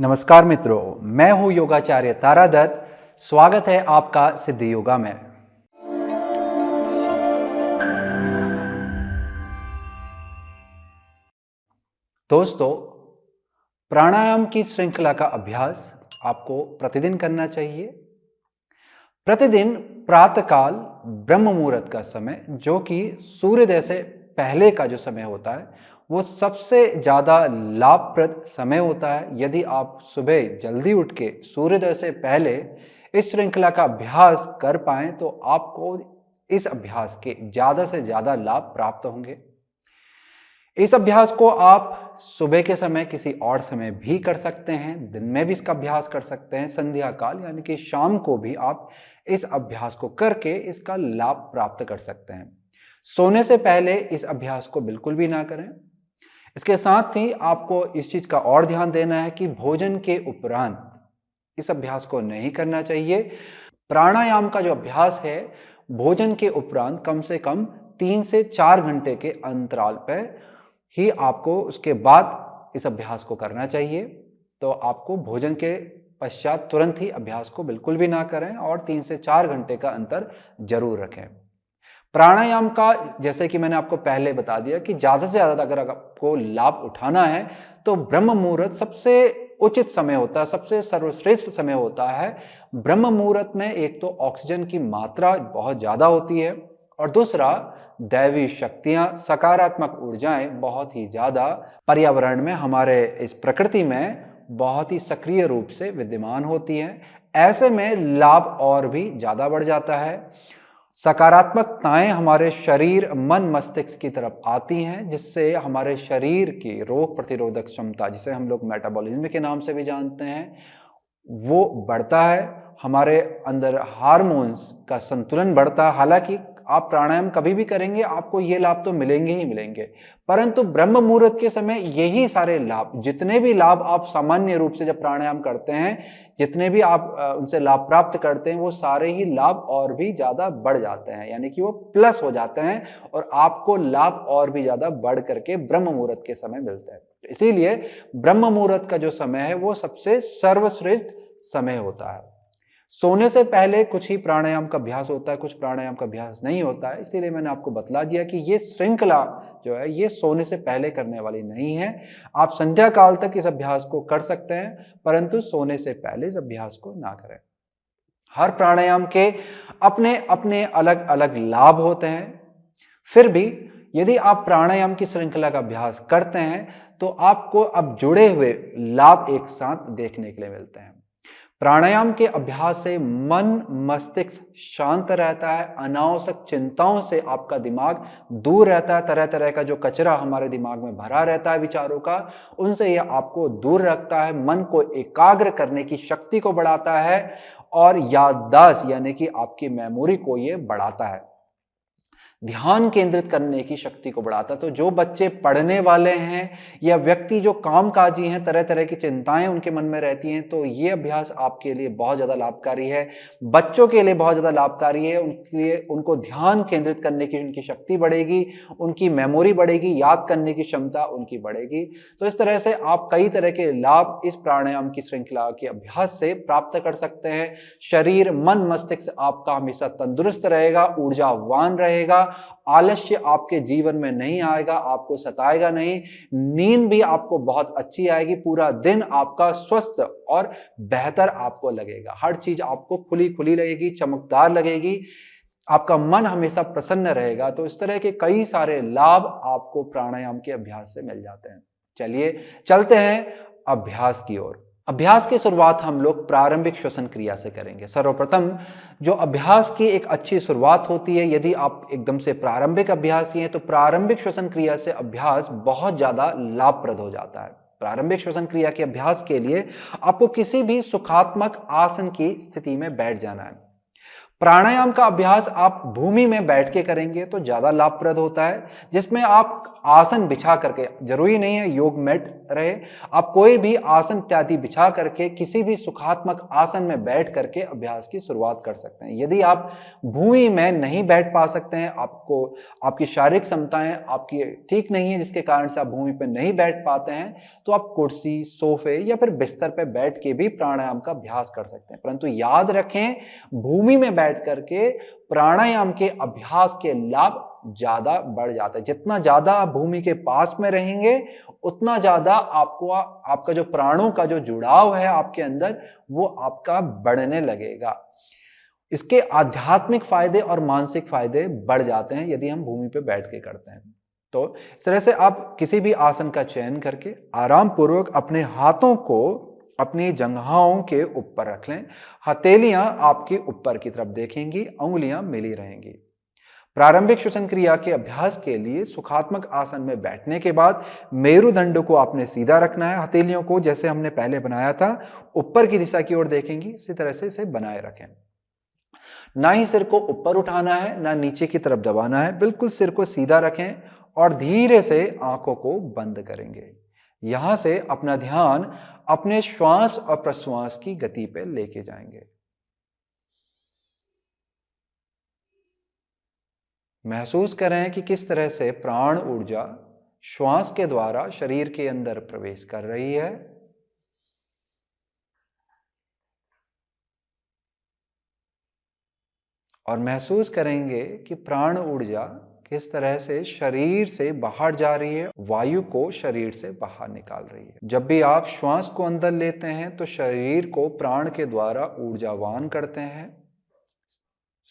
नमस्कार मित्रों, मैं हूं योगाचार्य तारादत्त। स्वागत है आपका सिद्धि योगा में। दोस्तों, प्राणायाम की श्रृंखला का अभ्यास आपको प्रतिदिन करना चाहिए। प्रतिदिन प्रातःकाल ब्रह्म मुहूर्त का समय, जो कि सूर्योदय से पहले का जो समय होता है, वो सबसे ज़्यादा लाभप्रद समय होता है। यदि आप सुबह जल्दी उठ के सूर्योदय से पहले इस श्रृंखला का अभ्यास कर पाएं तो आपको इस अभ्यास के ज़्यादा से ज़्यादा लाभ प्राप्त होंगे। इस अभ्यास को आप सुबह के समय किसी और समय भी कर सकते हैं, दिन में भी इसका अभ्यास कर सकते हैं, संध्या काल यानी कि शाम को भी आप इस अभ्यास को करके इसका लाभ प्राप्त कर सकते हैं। सोने से पहले इस अभ्यास को बिल्कुल भी ना करें। इसके साथ ही आपको इस चीज का और ध्यान देना है कि भोजन के उपरांत इस अभ्यास को नहीं करना चाहिए। प्राणायाम का जो अभ्यास है, भोजन के उपरांत कम से कम 3 से 4 घंटे के अंतराल पर ही आपको उसके बाद इस अभ्यास को करना चाहिए। तो आपको भोजन के पश्चात तुरंत ही अभ्यास को बिल्कुल भी ना करें और 3 से 4 घंटे का अंतर जरूर रखें। प्राणायाम का, जैसे कि मैंने आपको पहले बता दिया, कि ज्यादा से ज्यादा अगर आपको लाभ उठाना है तो ब्रह्म मुहूर्त सबसे उचित समय होता है, सबसे सर्वश्रेष्ठ समय होता है। ब्रह्म मुहूर्त में एक तो ऑक्सीजन की मात्रा बहुत ज्यादा होती है और दूसरा दैवी शक्तियां, सकारात्मक ऊर्जाएं बहुत ही ज्यादा पर्यावरण में, हमारे इस प्रकृति में बहुत ही सक्रिय रूप से विद्यमान होती हैं। ऐसे में लाभ और भी ज्यादा बढ़ जाता है। सकारात्मकताएं हमारे शरीर, मन, मस्तिष्क की तरफ आती हैं, जिससे हमारे शरीर की रोग प्रतिरोधक क्षमता, जिसे हम लोग मेटाबॉलिज्म के नाम से भी जानते हैं, वो बढ़ता है। हमारे अंदर हार्मोन्स का संतुलन बढ़ता है। हालांकि आप प्राणायाम कभी भी करेंगे, आपको ये लाभ तो मिलेंगे ही मिलेंगे, परंतु ब्रह्म मुहूर्त के समय यही सारे लाभ, जितने भी लाभ आप सामान्य रूप से जब प्राणायाम करते हैं, जितने भी आप उनसे लाभ प्राप्त करते हैं, वो सारे ही लाभ और भी ज्यादा बढ़ जाते हैं, यानी कि वो प्लस हो जाते हैं और आपको लाभ और भी ज्यादा बढ़ करके ब्रह्म मुहूर्त के समय मिलते हैं। इसीलिए ब्रह्म मुहूर्त का जो समय है वो सबसे सर्वश्रेष्ठ समय होता है। सोने से पहले कुछ ही प्राणायाम का अभ्यास होता है, कुछ प्राणायाम का अभ्यास नहीं होता है। इसीलिए मैंने आपको बतला दिया कि ये श्रृंखला जो है ये सोने से पहले करने वाली नहीं है। आप संध्या काल तक इस अभ्यास को कर सकते हैं, परंतु सोने से पहले इस अभ्यास को ना करें। हर प्राणायाम के अपने अपने अलग अलग लाभ होते हैं। फिर भी यदि आप प्राणायाम की श्रृंखला का अभ्यास करते हैं तो आपको अब जुड़े हुए लाभ एक साथ देखने के लिए मिलते हैं। प्राणायाम के अभ्यास से मन, मस्तिष्क शांत रहता है। अनावश्यक चिंताओं से आपका दिमाग दूर रहता है। तरह तरह का जो कचरा हमारे दिमाग में भरा रहता है विचारों का, उनसे यह आपको दूर रखता है। मन को एकाग्र करने की शक्ति को बढ़ाता है और याददाश्त यानी कि आपकी मेमोरी को यह बढ़ाता है। ध्यान केंद्रित करने की शक्ति को बढ़ाता है। तो जो बच्चे पढ़ने वाले हैं या व्यक्ति जो कामकाजी हैं, तरह तरह की चिंताएं उनके मन में रहती हैं, तो ये अभ्यास आपके लिए बहुत ज्यादा लाभकारी है। बच्चों के लिए बहुत ज्यादा लाभकारी है। उनके लिए, उनको ध्यान केंद्रित करने की उनकी शक्ति बढ़ेगी, उनकी मेमोरी बढ़ेगी, याद करने की क्षमता उनकी बढ़ेगी। तो इस तरह से आप कई तरह के लाभ इस प्राणायाम की श्रृंखला के अभ्यास से प्राप्त कर सकते हैं। शरीर, मन, मस्तिष्क आपका हमेशा तंदुरुस्त रहेगा, ऊर्जावान रहेगा। आलस्य आपके जीवन में नहीं आएगा, आपको सताएगा नहीं। नींद भी आपको बहुत अच्छी आएगी। पूरा दिन आपका स्वस्थ और बेहतर आपको लगेगा। हर चीज आपको खुली खुली लगेगी, चमकदार लगेगी। आपका मन हमेशा प्रसन्न रहेगा। तो इस तरह के कई सारे लाभ आपको प्राणायाम के अभ्यास से मिल जाते हैं। चलिए चलते हैं अभ्यास की ओर। अभ्यास की शुरुआत हम लोग प्रारंभिक श्वसन क्रिया से करेंगे। सर्वप्रथम जो अभ्यास की एक अच्छी शुरुआत होती है, यदि आप एकदम से प्रारंभिक अभ्यासी हैं तो प्रारंभिक श्वसन क्रिया से अभ्यास बहुत ज्यादा लाभप्रद हो जाता है। प्रारंभिक श्वसन क्रिया के अभ्यास के लिए आपको किसी भी सुखात्मक आसन की स्थिति में बैठ जाना है। प्राणायाम का अभ्यास आप भूमि में बैठ के करेंगे तो ज्यादा लाभप्रद होता है, जिसमें आप आसन बिछा करके, जरूरी नहीं है योग मैट रहे, आप कोई भी आसन इत्यादि बिछा करके किसी भी सुखात्मक आसन में बैठ करके अभ्यास की शुरुआत कर सकते हैं। यदि आप भूमि में नहीं बैठ पा सकते हैं, आपको आपकी शारीरिक क्षमताएं आपकी ठीक नहीं है जिसके कारण से आप भूमि पर नहीं बैठ पाते हैं, तो आप कुर्सी, सोफे या फिर बिस्तर पर बैठ के भी प्राणायाम का अभ्यास कर सकते हैं। परंतु याद रखें, भूमि में बैठ करके प्राणायाम के अभ्यास के लाभ ज्यादा बढ़ जाता है। जितना ज्यादा आप भूमि के पास में रहेंगे, उतना ज्यादा आपको आपका जो प्राणों का जो जुड़ाव है आपके अंदर, वो आपका बढ़ने लगेगा। इसके आध्यात्मिक फायदे और मानसिक फायदे बढ़ जाते हैं यदि हम भूमि पे बैठ के करते हैं। तो इस तरह से आप किसी भी आसन का चयन करके आराम पूर्वक अपने हाथों को अपनी जंघाओं के ऊपर रख लें। हथेलियां आपके ऊपर की तरफ देखेंगी, उंगलियां मिली रहेंगी। प्रारंभिक श्वसन क्रिया के अभ्यास के लिए सुखात्मक आसन में बैठने के बाद मेरुदंड को आपने सीधा रखना है। हथेलियों को जैसे हमने पहले बनाया था, ऊपर की दिशा की ओर देखेंगी, इसी तरह से इसे बनाए रखें। ना ही सिर को ऊपर उठाना है, ना नीचे की तरफ दबाना है, बिल्कुल सिर को सीधा रखें और धीरे से आंखों को बंद करेंगे। यहां से अपना ध्यान अपने श्वास और प्रश्वास की गति पे लेके जाएंगे। महसूस करें कि किस तरह से प्राण ऊर्जा श्वास के द्वारा शरीर के अंदर प्रवेश कर रही है और महसूस करेंगे कि प्राण ऊर्जा किस तरह से शरीर से बाहर जा रही है, वायु को शरीर से बाहर निकाल रही है। जब भी आप श्वास को अंदर लेते हैं तो शरीर को प्राण के द्वारा ऊर्जावान करते हैं,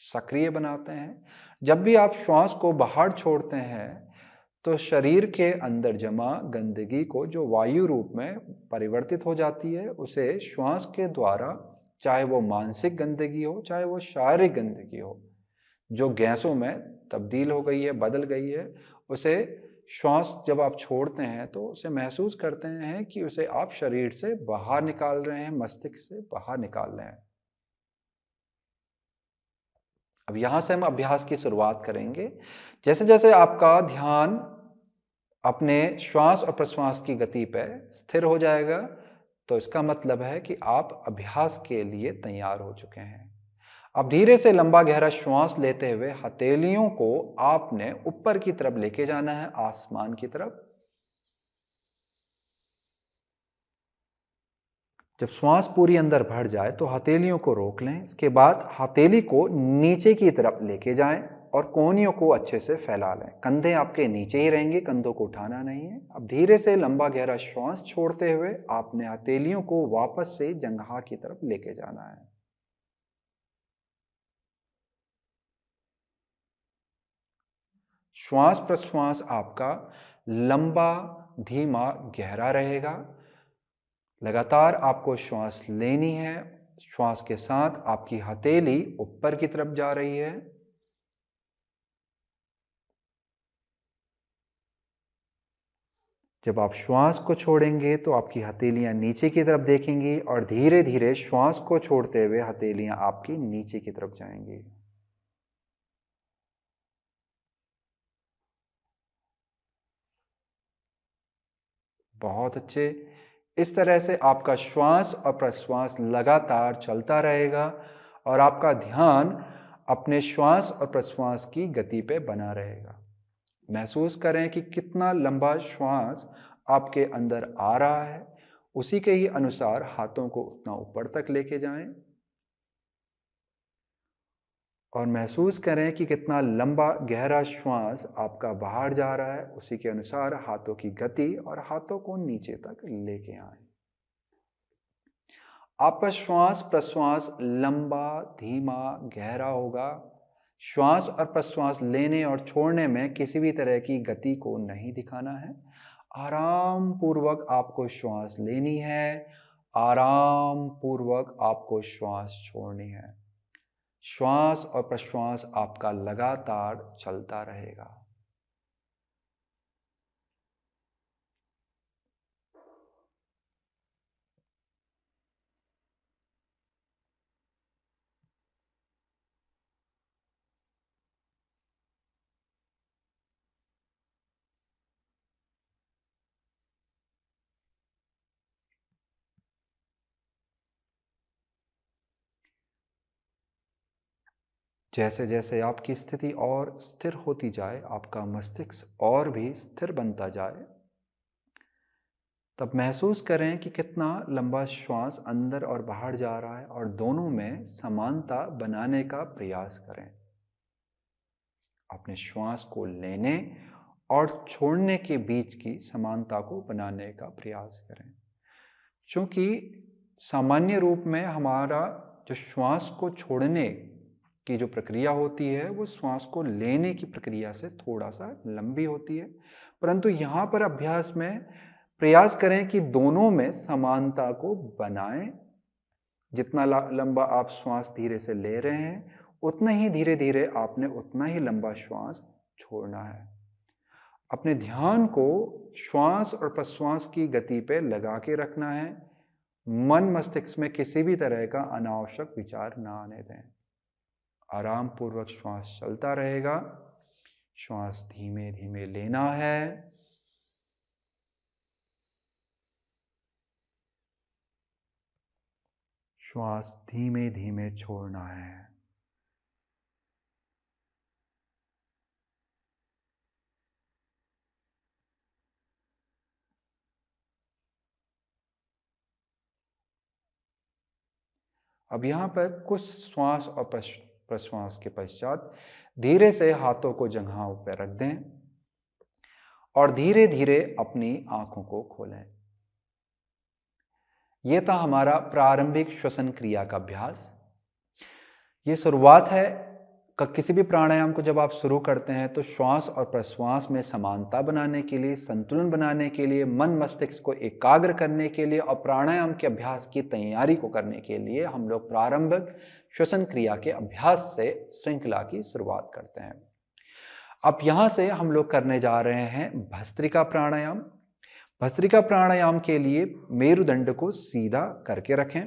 सक्रिय बनाते हैं। जब भी आप श्वास को बाहर छोड़ते हैं तो शरीर के अंदर जमा गंदगी को, जो वायु रूप में परिवर्तित हो जाती है, उसे श्वास के द्वारा, चाहे वो मानसिक गंदगी हो चाहे वो शारीरिक गंदगी हो, जो गैसों में तब्दील हो गई है, बदल गई है, उसे श्वास जब आप छोड़ते हैं तो उसे महसूस करते हैं कि उसे आप शरीर से बाहर निकाल रहे हैं, मस्तिष्क से बाहर निकाल रहे हैं। अब यहां से हम अभ्यास की शुरुआत करेंगे। जैसे जैसे आपका ध्यान अपने श्वास और प्रश्वास की गति पर स्थिर हो जाएगा, तो इसका मतलब है कि आप अभ्यास के लिए तैयार हो चुके हैं। अब धीरे से लंबा गहरा श्वास लेते हुए हथेलियों को आपने ऊपर की तरफ लेके जाना है, आसमान की तरफ। जब श्वास पूरी अंदर भर जाए तो हथेलियों को रोक लें। इसके बाद हथेली को नीचे की तरफ लेके जाएं और कोहनियों को अच्छे से फैला लें। कंधे आपके नीचे ही रहेंगे, कंधों को उठाना नहीं है। अब धीरे से लंबा गहरा श्वास छोड़ते हुए आपने हथेलियों को वापस से जंघा की तरफ लेके जाना है। श्वास प्रश्वास आपका लंबा, धीमा, गहरा रहेगा। लगातार आपको श्वास लेनी है। श्वास के साथ आपकी हथेली ऊपर की तरफ जा रही है। जब आप श्वास को छोड़ेंगे तो आपकी हथेलियां नीचे की तरफ देखेंगी और धीरे धीरे श्वास को छोड़ते हुए हथेलियां आपकी नीचे की तरफ जाएंगी। बहुत अच्छे। इस तरह से आपका श्वास और प्रश्वास लगातार चलता रहेगा और आपका ध्यान अपने श्वास और प्रश्वास की गति पे बना रहेगा। महसूस करें कि कितना लंबा श्वास आपके अंदर आ रहा है, उसी के ही अनुसार हाथों को उतना ऊपर तक लेके जाएं और महसूस करें कि कितना लंबा गहरा श्वास आपका बाहर जा रहा है, उसी के अनुसार हाथों की गति और हाथों को नीचे तक लेके आएं। आपका श्वास प्रश्वास लंबा, धीमा, गहरा होगा। श्वास और प्रश्वास लेने और छोड़ने में किसी भी तरह की गति को नहीं दिखाना है। आराम पूर्वक आपको श्वास लेनी है, आराम पूर्वक आपको श्वास छोड़नी है। श्वास और प्रश्वास आपका लगातार चलता रहेगा। जैसे जैसे आपकी स्थिति और स्थिर होती जाए, आपका मस्तिष्क और भी स्थिर बनता जाए, तब महसूस करें कि कितना लंबा श्वास अंदर और बाहर जा रहा है और दोनों में समानता बनाने का प्रयास करें। अपने श्वास को लेने और छोड़ने के बीच की समानता को बनाने का प्रयास करें। क्योंकि सामान्य रूप में हमारा जो श्वास को छोड़ने की जो प्रक्रिया होती है वो श्वास को लेने की प्रक्रिया से थोड़ा सा लंबी होती है, परंतु यहाँ पर अभ्यास में प्रयास करें कि दोनों में समानता को बनाएं। जितना लंबा आप श्वास धीरे से ले रहे हैं, उतना ही धीरे धीरे आपने उतना ही लंबा श्वास छोड़ना है। अपने ध्यान को श्वास और प्रश्वास की गति पे लगा के रखना है। मन मस्तिष्क में किसी भी तरह का अनावश्यक विचार ना आने दें। आराम पूर्वक श्वास चलता रहेगा। श्वास धीमे धीमे लेना है, श्वास धीमे धीमे छोड़ना है। अब यहाँ पर कुछ श्वास और प्रश्वास के पश्चात धीरे से हाथों को जंघाओं पर रख दें और धीरे धीरे अपनी आंखों को खोलें। यह था हमारा प्रारंभिक श्वसन क्रिया का अभ्यास। ये शुरुआत है। किसी भी प्राणायाम को जब आप शुरू करते हैं तो श्वास और प्रश्वास में समानता बनाने के लिए, संतुलन बनाने के लिए, मन मस्तिष्क को एकाग्र करने के लिए और प्राणायाम के अभ्यास की तैयारी को करने के लिए हम लोग प्रारंभिक श्वसन क्रिया के अभ्यास से श्रृंखला की शुरुआत करते हैं। अब यहाँ से हम लोग करने जा रहे हैं भस्त्रिका प्राणायाम। भस्त्रिका प्राणायाम के लिए मेरुदंड को सीधा करके रखें।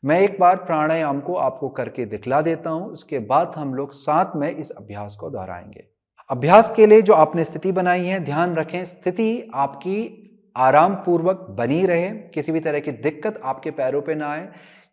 मैं एक बार प्राणायाम को आपको करके दिखला देता हूं, उसके बाद हम लोग साथ में इस अभ्यास को दोहराएंगे। अभ्यास के लिए जो आपने स्थिति बनाई है, ध्यान रखें स्थिति आपकी आराम पूर्वक बनी रहे, किसी भी तरह की दिक्कत आपके पैरों पे ना आए।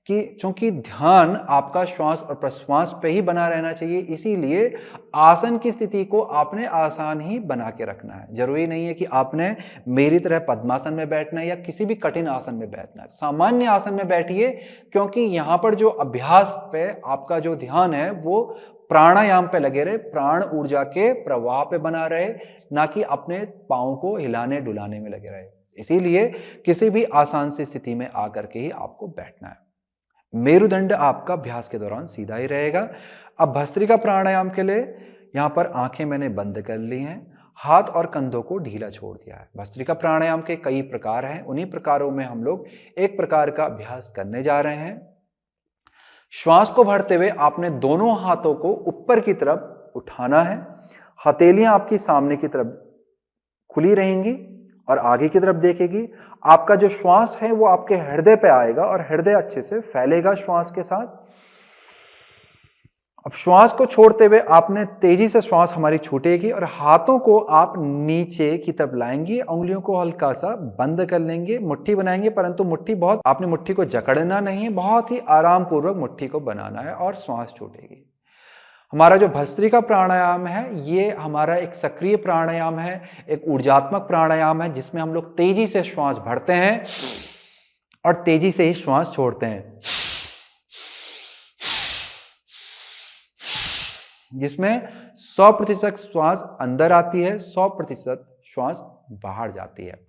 कि चूंकि ध्यान आपका श्वास और प्रश्वास पे ही बना रहना चाहिए, इसीलिए आसन की स्थिति को आपने आसान ही बना के रखना है। जरूरी नहीं है कि आपने मेरी तरह पद्मासन में बैठना है या किसी भी कठिन आसन में बैठना है। सामान्य आसन में बैठिए, क्योंकि यहाँ पर जो अभ्यास पे आपका जो ध्यान है वो प्राणायाम पे लगे रहे, प्राण ऊर्जा के प्रवाह पे बना रहे, ना कि अपने पांव को हिलाने डुलाने में लगे रहे। इसीलिए किसी भी आसान सी स्थिति में आकर के ही आपको बैठना है। मेरुदंड आपका अभ्यास के दौरान सीधा ही रहेगा। अब भस्त्रिका प्राणायाम के लिए यहां पर आंखें मैंने बंद कर ली हैं, हाथ और कंधों को ढीला छोड़ दिया है। भस्त्रिका प्राणायाम के कई प्रकार हैं, उन्हीं प्रकारों में हम लोग एक प्रकार का अभ्यास करने जा रहे हैं। श्वास को भरते हुए आपने दोनों हाथों को ऊपर की तरफ उठाना है। हथेलियां आपकी सामने की तरफ खुली रहेंगी और आगे की तरफ देखेगी। आपका जो श्वास है वो आपके हृदय पे आएगा और हृदय अच्छे से फैलेगा श्वास के साथ। अब श्वास को छोड़ते हुए आपने तेजी से श्वास हमारी छूटेगी और हाथों को आप नीचे की तरफ लाएंगे, उंगलियों को हल्का सा बंद कर लेंगे, मुट्ठी बनाएंगे, परंतु आपने मुट्ठी को जकड़ना नहीं है, बहुत ही आराम पूर्वक मुट्ठी को बनाना है और श्वास छूटेगी। हमारा जो भस्त्रिका प्राणायाम है ये हमारा एक सक्रिय प्राणायाम है, एक ऊर्जात्मक प्राणायाम है, जिसमें हम लोग तेजी से श्वास भरते हैं और तेजी से ही श्वास छोड़ते हैं, जिसमें 100% श्वास अंदर आती है, 100% श्वास बाहर जाती है।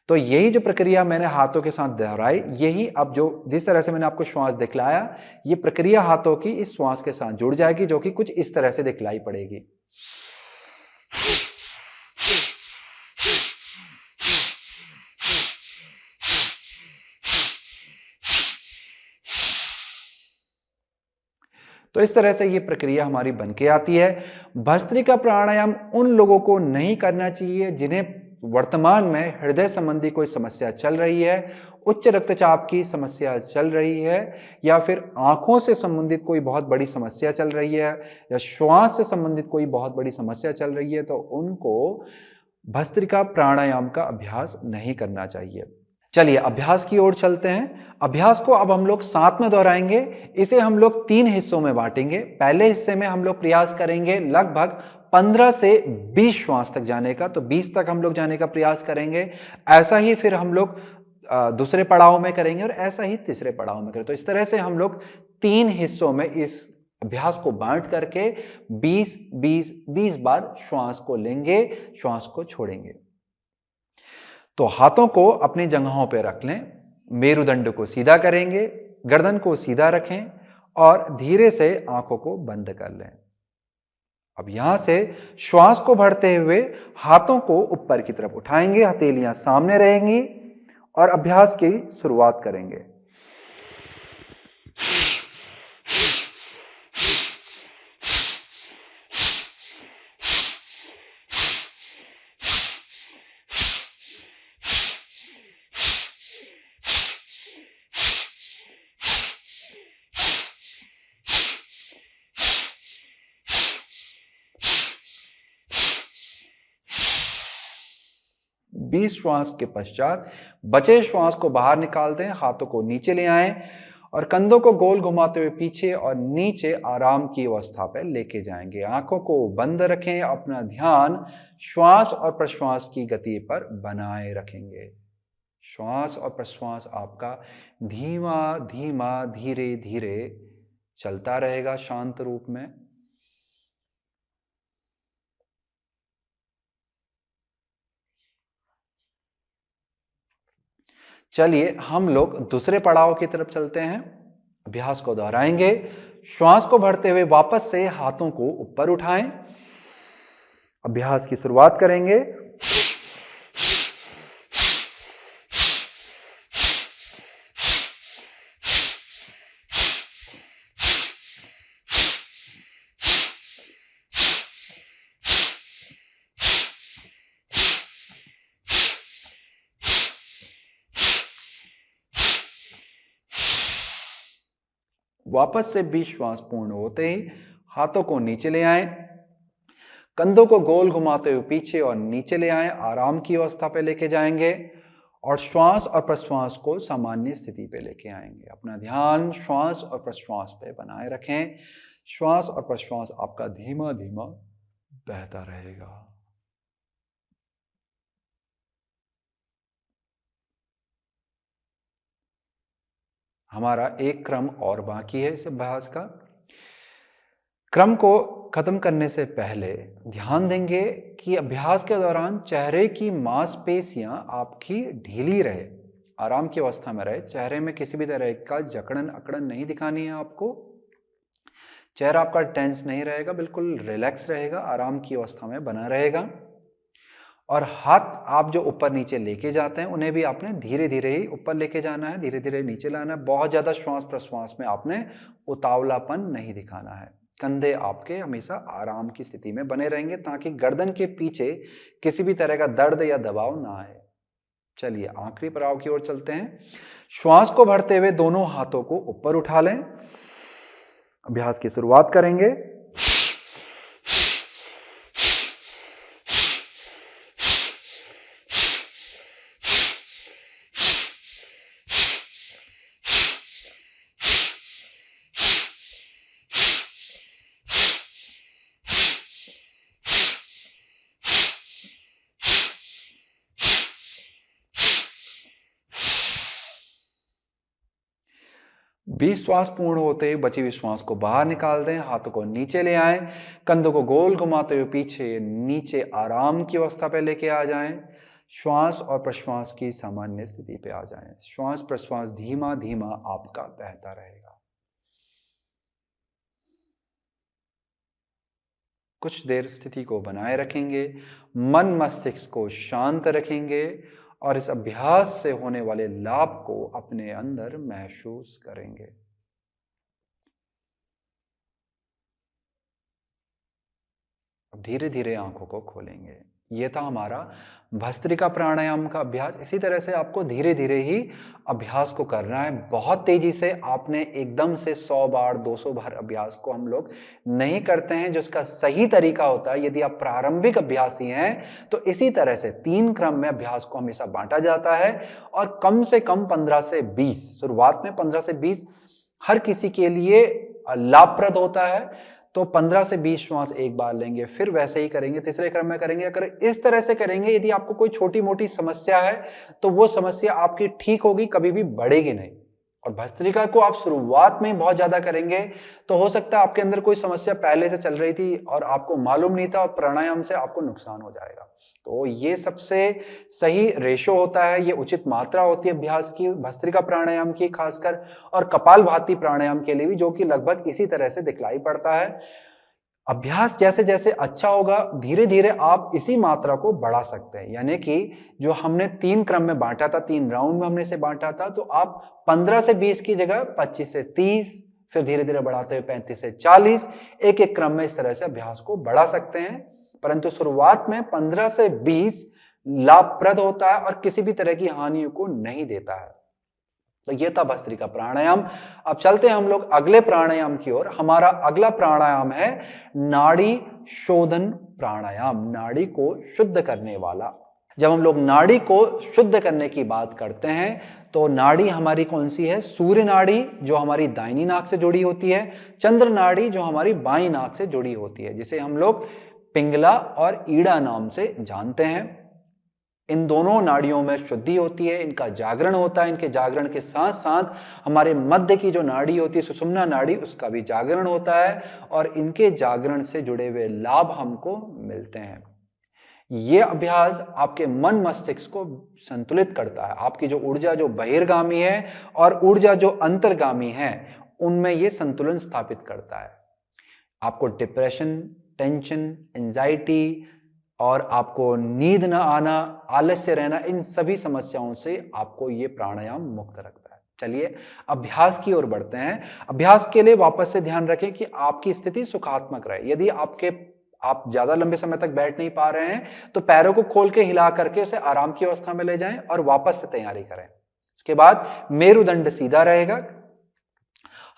तो यही जो प्रक्रिया मैंने हाथों के साथ दोहराई, यही अब जो जिस तरह से मैंने आपको श्वास दिखलाया, ये प्रक्रिया हाथों की इस श्वास के साथ जुड़ जाएगी, जो कि कुछ इस तरह से दिखलाई पड़ेगी। तो इस तरह से ये प्रक्रिया हमारी बन के आती है। भस्त्रिका प्राणायाम उन लोगों को नहीं करना चाहिए जिन्हें वर्तमान में हृदय संबंधी कोई समस्या चल रही है, उच्च रक्तचाप की समस्या चल रही है, या फिर आंखों से संबंधित कोई बहुत बड़ी समस्या चल रही है, या श्वास से संबंधित कोई बहुत बड़ी समस्या चल रही है, तो उनको भस्त्रिका प्राणायाम का अभ्यास नहीं करना चाहिए। चलिए अभ्यास की ओर चलते हैं। अभ्यास को अब हम लोग साथ में दोहराएंगे। इसे हम लोग 3 हिस्सों में बांटेंगे। पहले हिस्से में हम लोग प्रयास करेंगे लगभग 15 से 20 श्वास तक जाने का, तो 20 तक हम लोग जाने का प्रयास करेंगे। ऐसा ही फिर हम लोग दूसरे पड़ाव में करेंगे और ऐसा ही तीसरे पड़ाव में करेंगे। तो इस तरह से हम लोग 3 हिस्सों में इस अभ्यास को बांट करके 20 बार श्वास को लेंगे, श्वास को छोड़ेंगे। तो हाथों को अपनी जगहों पर रख लें, मेरुदंड को सीधा करेंगे, गर्दन को सीधा रखें और धीरे से आंखों को बंद कर लें। अब यहां से श्वास को भरते हुए हाथों को ऊपर की तरफ उठाएंगे, हथेलियां सामने रहेंगी और अभ्यास की शुरुआत करेंगे। बीस श्वास के पश्चात बचे श्वास को बाहर निकाल दें, हाथों को नीचे ले आएं और कंधों को गोल घुमाते हुए पीछे और नीचे आराम की अवस्था पर लेके जाएंगे। आंखों को बंद रखें, अपना ध्यान श्वास और प्रश्वास की गति पर बनाए रखेंगे। श्वास और प्रश्वास आपका धीमा धीमा धीरे धीरे चलता रहेगा शांत रूप में। चलिए हम लोग दूसरे पड़ाव की तरफ चलते हैं। अभ्यास को दोहराएंगे। श्वास को भरते हुए वापस से हाथों को ऊपर उठाएं। अभ्यास की शुरुआत करेंगे। वापस से 20 श्वास पूर्ण होते ही हाथों को नीचे ले आएं, कंधों को गोल घुमाते हुए पीछे और नीचे ले आएं, आराम की अवस्था पे लेके जाएंगे और श्वास और प्रश्वास को सामान्य स्थिति पे लेके आएंगे। अपना ध्यान श्वास और प्रश्वास पे बनाए रखें। श्वास और प्रश्वास आपका धीमा धीमा बहता रहेगा। हमारा एक क्रम और बाकी है इस अभ्यास का। क्रम को खत्म करने से पहले ध्यान देंगे कि अभ्यास के दौरान चेहरे की मांसपेशियां आपकी ढीली रहे, आराम की अवस्था में रहे। चेहरे में किसी भी तरह का जकड़न अकड़न नहीं दिखानी है आपको। चेहरा आपका टेंस नहीं रहेगा, बिल्कुल रिलैक्स रहेगा, आराम की अवस्था में बना रहेगा। और हाथ आप जो ऊपर नीचे लेके जाते हैं उन्हें भी आपने धीरे धीरे ही ऊपर लेके जाना है, धीरे धीरे नीचे लाना है। बहुत ज्यादा श्वास प्रश्वास में आपने उतावलापन नहीं दिखाना है। कंधे आपके हमेशा आराम की स्थिति में बने रहेंगे ताकि गर्दन के पीछे किसी भी तरह का दर्द या दबाव ना आए। चलिए आखिरी पड़ाव की ओर चलते हैं। श्वास को भरते हुए दोनों हाथों को ऊपर उठा लें। अभ्यास की शुरुआत करेंगे। बीस श्वास पूर्ण होते ही बची हुई श्वास को बाहर निकाल दें, हाथों को नीचे ले आएं, कंधों को गोल घुमाते हुए पीछे नीचे आराम की अवस्था पे लेके आ जाएं। श्वास और प्रश्वास की सामान्य स्थिति पे आ जाएं। श्वास प्रश्वास धीमा धीमा आपका बहता रहेगा। कुछ देर स्थिति को बनाए रखेंगे, मन मस्तिष्क को शांत रखेंगे और इस अभ्यास से होने वाले लाभ को अपने अंदर महसूस करेंगे। अब धीरे धीरे आंखों को खोलेंगे। ये था हमारा भस्त्रिका प्राणायाम का अभ्यास। इसी तरह से आपको धीरे धीरे ही अभ्यास को करना है। बहुत तेजी से आपने एकदम से 100 बार 200 बार अभ्यास को हम लोग नहीं करते हैं, जिसका सही तरीका होता है। यदि आप प्रारंभिक अभ्यासी हैं तो इसी तरह से 3 क्रम में अभ्यास को हमेशा बांटा जाता है और कम से कम 15 से 20, शुरुआत में 15 से 20 हर किसी के लिए लाभप्रद होता है। तो 15 से 20 श्वास एक बार लेंगे, फिर वैसे ही करेंगे, तीसरे क्रम में करेंगे। अगर इस तरह से करेंगे, यदि आपको कोई छोटी मोटी समस्या है तो वो समस्या आपकी ठीक होगी, कभी भी बढ़ेगी नहीं। और भस्त्रिका को आप शुरुआत में बहुत ज्यादा करेंगे तो हो सकता है आपके अंदर कोई समस्या पहले से चल रही थी और आपको मालूम नहीं था, और प्राणायाम से आपको नुकसान हो जाएगा। तो ये सबसे सही रेशो होता है, ये उचित मात्रा होती है अभ्यास की, भस्त्रिका प्राणायाम की खासकर, और कपालभाति प्राणायाम के लिए भी, जो कि लगभग इसी तरह से दिखलाई पड़ता है। अभ्यास जैसे जैसे अच्छा होगा, धीरे धीरे आप इसी मात्रा को बढ़ा सकते हैं। यानी कि जो हमने 3 क्रम में बांटा था, 3 राउंड में हमने इसे बांटा था, तो आप 15 से 20 की जगह 25 से 30, फिर धीरे धीरे बढ़ाते हुए 35 से 40, एक एक क्रम में इस तरह से अभ्यास को बढ़ा सकते हैं। परंतु शुरुआत में 15 से 20 लाभप्रद होता है और किसी भी तरह की हानि को नहीं देता है। तो ये था भस्त्रिका प्राणायाम। अब चलते हैं हम लोग अगले प्राणायाम की ओर। हमारा अगला प्राणायाम है नाड़ी शोधन प्राणायाम, नाड़ी को शुद्ध करने वाला। जब हम लोग नाड़ी को शुद्ध करने की बात करते हैं तो नाड़ी हमारी कौन सी है? सूर्य नाड़ी जो हमारी दाहिनी नाक से जुड़ी होती है, चंद्र नाड़ी जो हमारी बाईं नाक से जुड़ी होती है, जिसे हम लोग पिंगला और ईड़ा नाम से जानते हैं। इन दोनों नाड़ियों में शुद्धि होती है, इनका जागरण होता है। इनके जागरण के साथ साथ हमारे मध्य की जो नाड़ी होती है, सुषुम्ना नाड़ी, उसका भी जागरण होता है और इनके जागरण से जुड़े हुए लाभ हमको मिलते हैं। ये अभ्यास आपके मन मस्तिष्क को संतुलित करता है। आपकी जो ऊर्जा जो बहिर्गामी है और ऊर्जा जो अंतर्गामी है, उनमें ये संतुलन स्थापित करता है। आपको डिप्रेशन, टेंशन, एंजाइटी और आपको नींद ना आना, आलस्य रहना, इन सभी समस्याओं से आपको ये प्राणायाम मुक्त रखता है। चलिए अभ्यास की ओर बढ़ते हैं। अभ्यास के लिए वापस से ध्यान रखें कि आपकी स्थिति सुखात्मक रहे। यदि आप ज्यादा लंबे समय तक बैठ नहीं पा रहे हैं तो पैरों को खोल के हिला करके उसे आराम की अवस्था में ले जाएं और वापस से तैयारी करें। इसके बाद मेरुदंड सीधा रहेगा।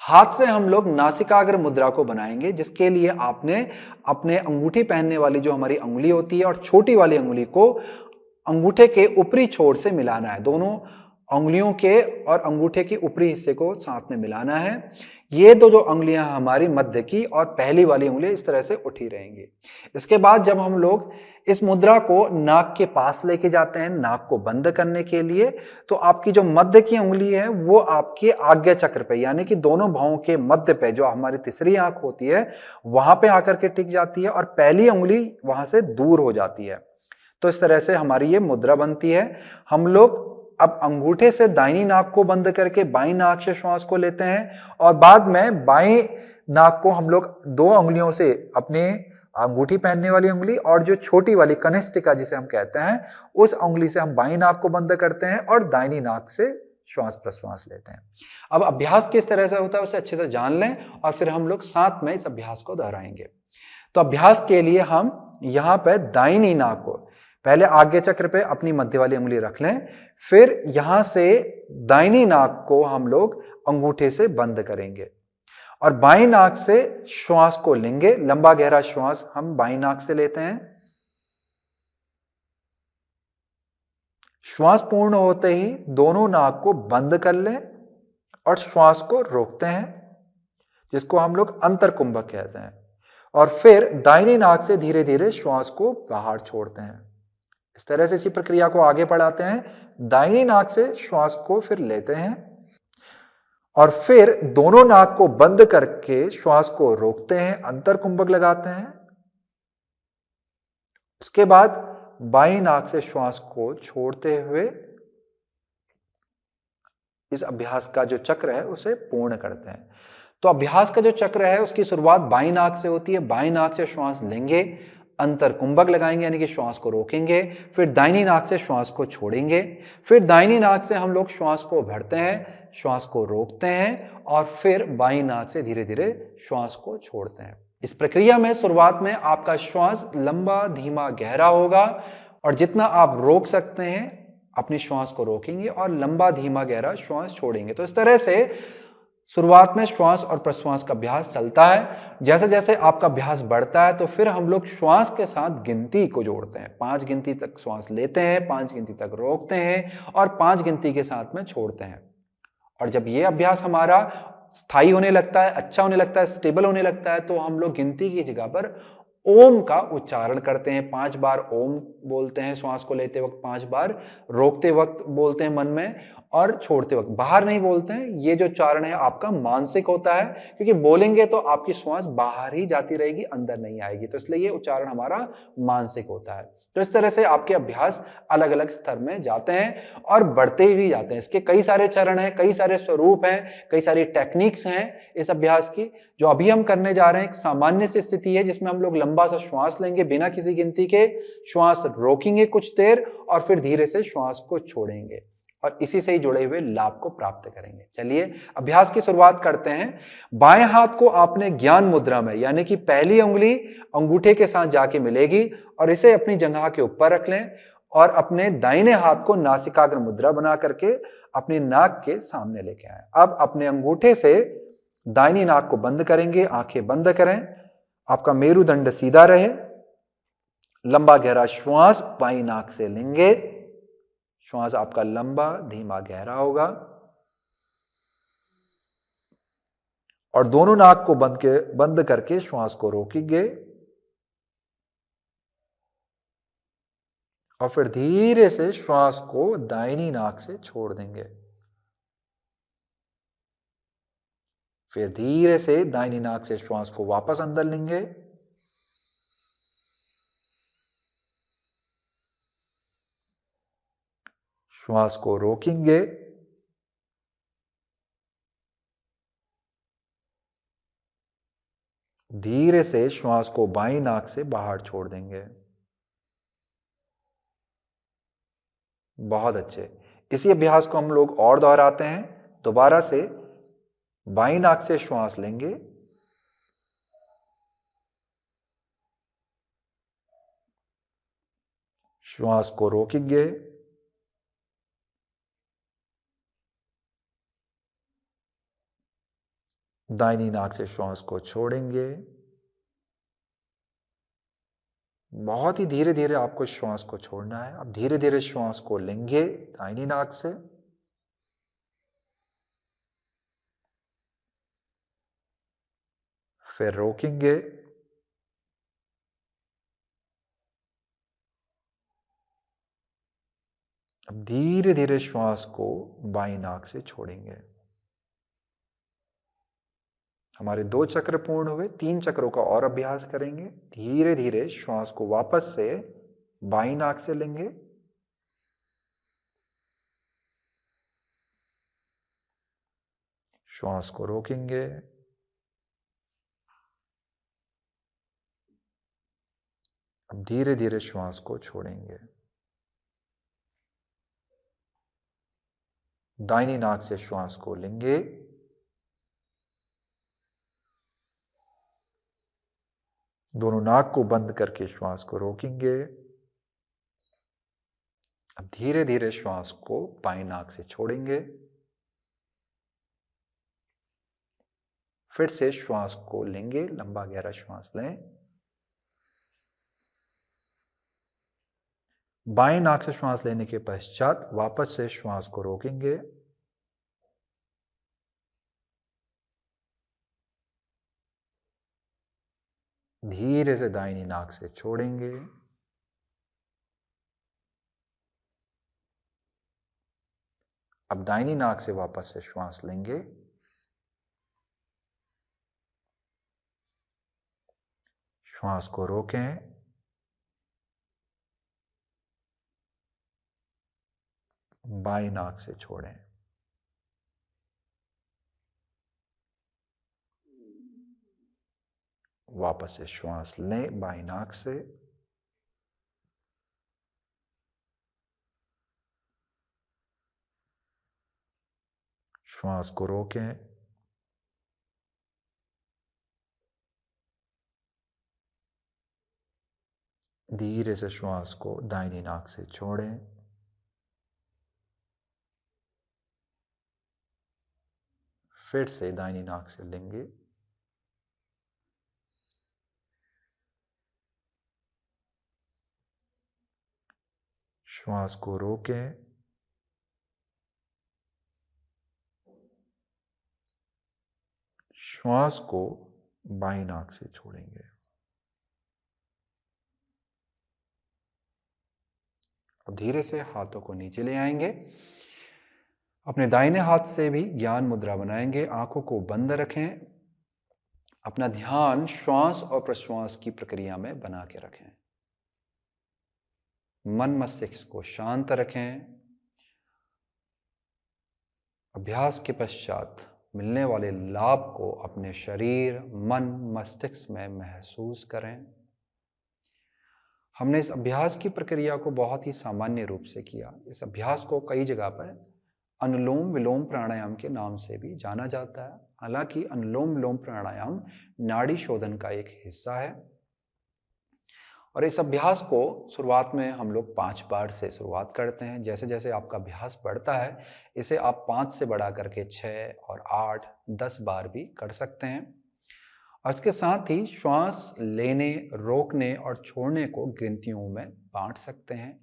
हाथ से हम लोग नासिकाग्र मुद्रा को बनाएंगे, जिसके लिए आपने अपने अंगूठी पहनने वाली जो हमारी अंगुली होती है और छोटी वाली अंगुली को अंगूठे के ऊपरी छोर से मिलाना है। दोनों अंगुलियों के और अंगूठे के ऊपरी हिस्से को साथ में मिलाना है। ये दो जो अंगुलियां हमारी मध्य की और पहली वाली उंगली इस तरह से उठी रहेंगी। इसके बाद जब हम लोग इस मुद्रा को नाक के पास लेके जाते हैं नाक को बंद करने के लिए, तो आपकी जो मध्य की उंगली है वो आपके आज्ञा चक्र पे, यानी कि दोनों भौं के मध्य पे, जो हमारी तीसरी आंख होती है, वहां पे आकर के टिक जाती है और पहली उंगली वहां से दूर हो जाती है। तो इस तरह से हमारी ये मुद्रा बनती है। हम लोग अब अंगूठे से दाहिनी नाक को बंद करके बाईं नाक से श्वास को लेते हैं और बाद में बाईं नाक को हम लोग 2 उंगलियों से, अपने अंगूठी पहनने वाली उंगली और जो छोटी वाली कनिष्ठिका जिसे हम कहते हैं, उस उंगली से हम बाईं नाक को बंद करते हैं और दाहिनी नाक से श्वास प्रश्वास लेते हैं। अब अभ्यास किस तरह से होता है उसे अच्छे से जान लें और फिर हम लोग साथ में इस अभ्यास को दोहराएंगे। तो अभ्यास के लिए हम यहां पर दाहिनी नाक को पहले आज्ञा चक्र पे अपनी मध्य वाली उंगली रख लें, फिर यहां से दाहिनी नाक को हम लोग अंगूठे से बंद करेंगे और बाईं नाक से श्वास को लेंगे। लंबा गहरा श्वास हम बाईं नाक से लेते हैं। श्वास पूर्ण होते ही दोनों नाक को बंद कर लें और श्वास को रोकते हैं, जिसको हम लोग अंतरकुंभक कहते हैं, और फिर दाहिनी नाक से धीरे धीरे श्वास को बाहर छोड़ते हैं। इस तरह से इसी प्रक्रिया को आगे बढ़ाते हैं। दाहिनी नाक से श्वास को फिर लेते हैं और फिर दोनों नाक को बंद करके श्वास को रोकते हैं, अंतरकुंभक लगाते हैं। उसके बाद बाईं नाक से श्वास को छोड़ते हुए इस अभ्यास का जो चक्र है उसे पूर्ण करते हैं। तो अभ्यास का जो चक्र है उसकी शुरुआत बाईं नाक से होती है। बाईं नाक से श्वास लेंगे, अंतरकुंभक लगाएंगे यानी कि श्वास को रोकेंगे, फिर दाहिनी नाक से श्वास को छोड़ेंगे, फिर दाहिनी नाक से हम लोग श्वास को भरते हैं, श्वास को रोकते हैं और फिर बाईं नाक से धीरे धीरे श्वास को छोड़ते हैं। इस प्रक्रिया में शुरुआत में आपका श्वास लंबा, धीमा, गहरा होगा और जितना आप रोक सकते हैं अपनी श्वास को रोकेंगे और लंबा, धीमा, गहरा श्वास छोड़ेंगे। तो इस तरह से शुरुआत में श्वास और प्रश्वास का अभ्यास चलता है। जैसे जैसे आपका अभ्यास बढ़ता है तो फिर हम लोग श्वास के साथ गिनती को जोड़ते हैं। 5 गिनती तक श्वास लेते हैं, 5 गिनती तक रोकते हैं और 5 गिनती के साथ में छोड़ते हैं। और जब ये अभ्यास हमारा स्थायी होने लगता है, अच्छा होने लगता है, स्टेबल होने लगता है, तो हम लोग गिनती की जगह पर ओम का उच्चारण करते हैं। 5 बार ओम बोलते हैं श्वास को लेते वक्त, 5 बार रोकते वक्त बोलते हैं मन में और छोड़ते वक्त बाहर नहीं बोलते हैं। ये जो उच्चारण है आपका मानसिक होता है, क्योंकि बोलेंगे तो आपकी श्वास बाहर ही जाती रहेगी, अंदर नहीं आएगी। तो इसलिए ये उच्चारण हमारा मानसिक होता है। तो इस तरह से आपके अभ्यास अलग-अलग स्तर में जाते हैं और बढ़ते भी जाते हैं। इसके कई सारे चरण हैं, कई सारे स्वरूप हैं, कई सारी टेक्निक्स हैं इस अभ्यास की। जो अभी हम करने जा रहे हैं एक सामान्य सी स्थिति है जिसमें हम लोग लंबा सा श्वास लेंगे बिना किसी गिनती के, श्वास रोकेंगे कुछ देर और फिर धीरे से श्वास को छोड़ेंगे और इसी से ही जुड़े हुए लाभ को प्राप्त करेंगे। चलिए अभ्यास की शुरुआत करते हैं। बाएं हाथ को आपने ज्ञान मुद्रा में, यानी कि पहली उंगली अंगूठे के साथ जाके मिलेगी और इसे अपनी जंघा के ऊपर रख लें और अपने दाहिने हाथ को नासिकाग्र मुद्रा बना करके अपनी नाक के सामने लेके आए। अब अपने अंगूठे से दाहिनी नाक को बंद करेंगे, आंखें बंद करें, आपका मेरुदंड सीधा रहे। लंबा गहरा श्वास बाई नाक से लेंगे, श्वास आपका लंबा, धीमा, गहरा होगा और दोनों नाक को बंद करके श्वास को रोकेंगे और फिर धीरे से श्वास को दाहिनी नाक से छोड़ देंगे। फिर धीरे से दाहिनी नाक से श्वास को वापस अंदर लेंगे। श्वास को रोकेंगे। धीरे से श्वास को बाईं नाक से बाहर छोड़ देंगे। बहुत अच्छे। इसी अभ्यास को हम लोग और दोहराते हैं। दोबारा से बाईं नाक से श्वास लेंगे, श्वास को रोकेंगे, दाहिनी नाक से श्वास को छोड़ेंगे। बहुत ही धीरे धीरे आपको श्वास को छोड़ना है। अब धीरे धीरे श्वास को लेंगे दाहिनी नाक से, फिर रोकेंगे, अब धीरे धीरे श्वास को बाईं नाक से छोड़ेंगे। हमारे 2 चक्र पूर्ण हुए, 3 चक्रों का और अभ्यास करेंगे। धीरे धीरे श्वास को वापस से बाईं नाक से लेंगे, श्वास को रोकेंगे, अब धीरे धीरे श्वास को छोड़ेंगे। दाहिनी नाक से श्वास को लेंगे, दोनों नाक को बंद करके श्वास को रोकेंगे। अब धीरे धीरे श्वास को बाईं नाक से छोड़ेंगे। फिर से श्वास को लेंगे, लंबा गहरा श्वास लें, बाईं नाक से श्वास लेने के पश्चात वापस से श्वास को रोकेंगे, धीरे से दाहिनी नाक से छोड़ेंगे। अब दाहिनी नाक से वापस से श्वास लेंगे, श्वास को रोकें, बाईं नाक से छोड़ें। वापस से श्वास लें बाईं नाक से, श्वास को रोकें, धीरे से श्वास को दाहिनी नाक से छोड़ें। फिर से दाहिनी नाक से लेंगे। श्वास को रोकें। श्वास को बाईं नाक से छोड़ेंगे। अब धीरे से हाथों को नीचे ले आएंगे। अपने दाहिने हाथ से भी ज्ञान मुद्रा बनाएंगे। आंखों को बंद रखें। अपना ध्यान श्वास और प्रश्वास की प्रक्रिया में बना के रखें। मन मस्तिष्क को शांत रखें। अभ्यास के पश्चात मिलने वाले लाभ को अपने शरीर, मन, मस्तिष्क में महसूस करें। हमने इस अभ्यास की प्रक्रिया को बहुत ही सामान्य रूप से किया। इस अभ्यास को कई जगह पर अनुलोम विलोम प्राणायाम के नाम से भी जाना जाता है। हालांकि अनुलोम विलोम प्राणायाम नाड़ी शोधन का एक हिस्सा है और इस अभ्यास को शुरुआत में हम लोग 5 बार से शुरुआत करते हैं। जैसे जैसे आपका अभ्यास बढ़ता है इसे आप 5 से बढ़ा करके 6 और 8, 10 बार भी कर सकते हैं। और इसके साथ ही श्वास लेने, रोकने और छोड़ने को गिनतियों में बांट सकते हैं।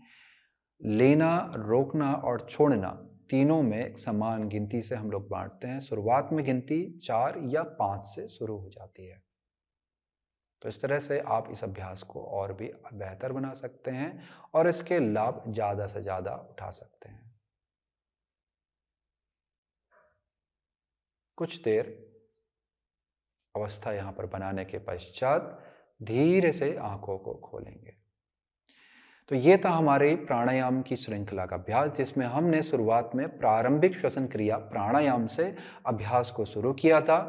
लेना, रोकना और छोड़ना तीनों में समान गिनती से हम लोग बांटते हैं। शुरुआत में गिनती 4 या 5 से शुरू हो जाती है। तो इस तरह से आप इस अभ्यास को और भी बेहतर बना सकते हैं और इसके लाभ ज़्यादा से ज़्यादा उठा सकते हैं। कुछ देर अवस्था यहाँ पर बनाने के पश्चात धीरे से आंखों को खोलेंगे। तो ये था हमारे प्राणायाम की श्रृंखला का अभ्यास, जिसमें हमने शुरुआत में प्रारंभिक श्वसन क्रिया प्राणायाम से अभ्यास को शुरू किया था।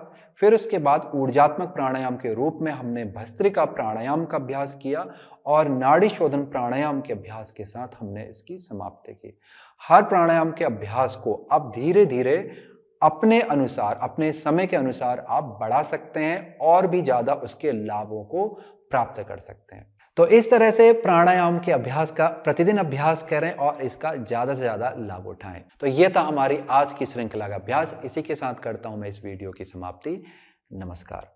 फिर उसके बाद ऊर्जात्मक प्राणायाम के रूप में हमने भस्त्रिका प्राणायाम का अभ्यास किया और नाड़ी शोधन प्राणायाम के अभ्यास के साथ हमने इसकी समाप्ति की। हर प्राणायाम के अभ्यास को अब धीरे धीरे अपने अनुसार, अपने समय के अनुसार आप बढ़ा सकते हैं और भी ज़्यादा उसके लाभों को प्राप्त कर सकते हैं। तो इस तरह से प्राणायाम के अभ्यास का प्रतिदिन अभ्यास करें और इसका ज़्यादा से ज़्यादा लाभ उठाएं। तो ये था हमारी आज की श्रृंखला का अभ्यास। इसी के साथ करता हूं मैं इस वीडियो की समाप्ति। नमस्कार।